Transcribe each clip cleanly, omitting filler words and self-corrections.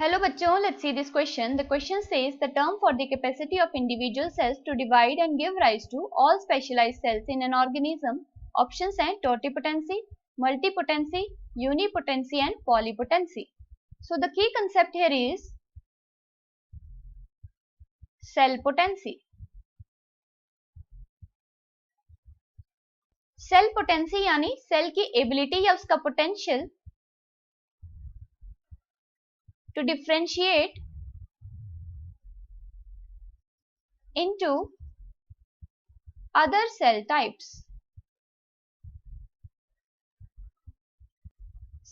Hello बच्चों, let's see this question. The question says the term for the capacity of individual cells to divide and give rise to all specialized cells in an organism. Options हैं totipotency, multipotency, unipotency and polypotency. So the key concept here is cell potency. Cell potency यानी cell की ability या उसका potential to differentiate into other cell types.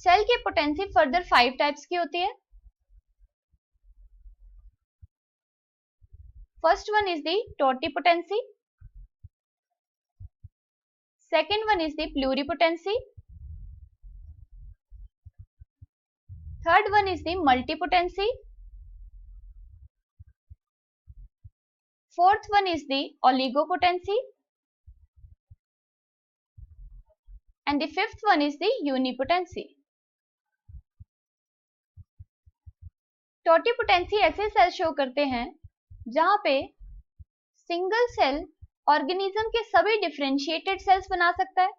Cell की potency further 5 types की होती है. First one is the totipotency, second one is the pluripotency, third one is the multipotency, fourth one is the oligopotency and the fifth one is the unipotency. Totipotency ऐसे cell show करते हैं जहां पे single cell organism के सभी differentiated sales बना सकता है.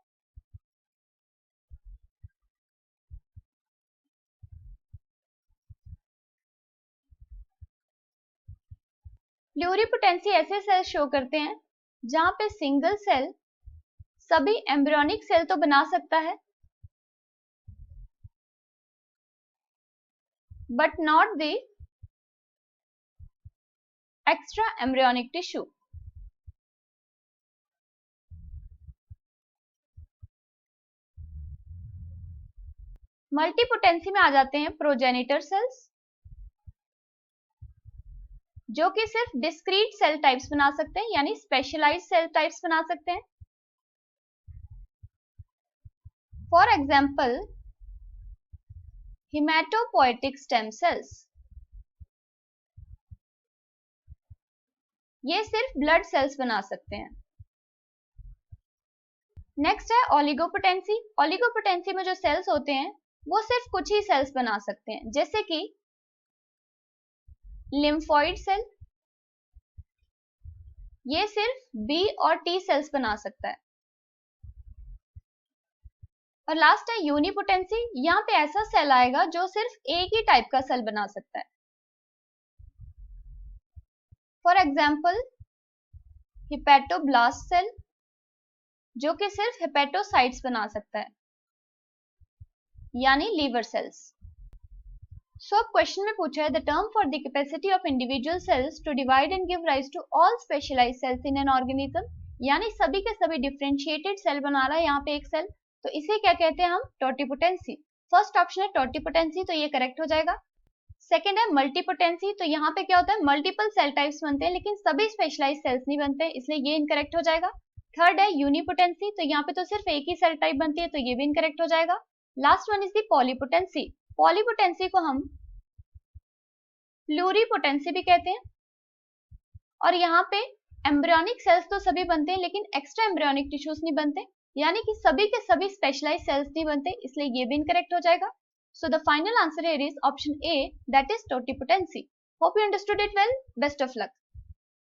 प्लूरिपोटेंसी ऐसे सेल शो करते हैं जहां पे सिंगल सेल सभी एम्ब्रियोनिक सेल तो बना सकता है but not the extra embryonic tissue. Multipotency में आ जाते हैं प्रोजेनिटर सेल्स जो कि सिर्फ डिस्क्रीट सेल टाइप्स बना सकते हैं यानी स्पेशलाइज्ड सेल टाइप्स बना सकते हैं. For example haematopoietic stem cells, ये सिर्फ ब्लड सेल्स बना सकते हैं. नेक्स्ट है ओलिगोपोटेंसी. ओलिगोपोटेंसी में जो सेल्स होते हैं वो सिर्फ कुछ ही सेल्स बना सकते हैं, जैसे कि लिम्फोइड सेल, ये सिर्फ बी और टी सेल्स बना सकता है. और लास्ट है यूनिपोटेंसी. यहां पे ऐसा सेल आएगा जो सिर्फ एक ही टाइप का सेल बना सकता है. फॉर एग्जाम्पल हिपेटोब्लास्ट सेल जो कि सिर्फ हेपेटोसाइट्स बना सकता है यानी लीवर सेल्स. सो अब क्वेश्चन में पूछा है the term for the capacity of individual cells to divide and give rise to all specialised cells in an organism, यानी सभी के सभी डिफरेंशिएटेड सेल बना रहा है यहाँ पे एक सेल, तो इसे क्या कहते हैं हम? टोटिपोटेंसी. फर्स्ट ऑप्शन है टोटिपोटेंसी, तो ये करेक्ट हो जाएगा. सेकेंड है मल्टीपोटेंसी, तो यहाँ पे क्या होता है मल्टीपल सेल टाइप्स बनते हैं लेकिन सभी स्पेशलाइज्ड सेल्स नहीं बनते, इसलिए ये इनकरेक्ट हो जाएगा. थर्ड है यूनिपोटेंसी, तो यहाँ पे तो सिर्फ एक ही सेल टाइप बनती है, तो ये भी इनकरेक्ट हो जाएगा. Last one is the polypotency. Polypotency को हम प्लूरिपोटेंसी भी कहते हैं. और यहाँ पे एम्ब्रियोनिक सेल्स तो सभी बनते हैं लेकिन एक्स्ट्रा एम्ब्रियोनिक टिश्यूज नहीं बनते, यानी कि सभी के सभी स्पेशलाइज्ड सेल्स नहीं बनते, इसलिए ये भी इनकरेक्ट हो जाएगा. So the final answer here is option A, that is totipotency. Hope you understood it well. Best of luck.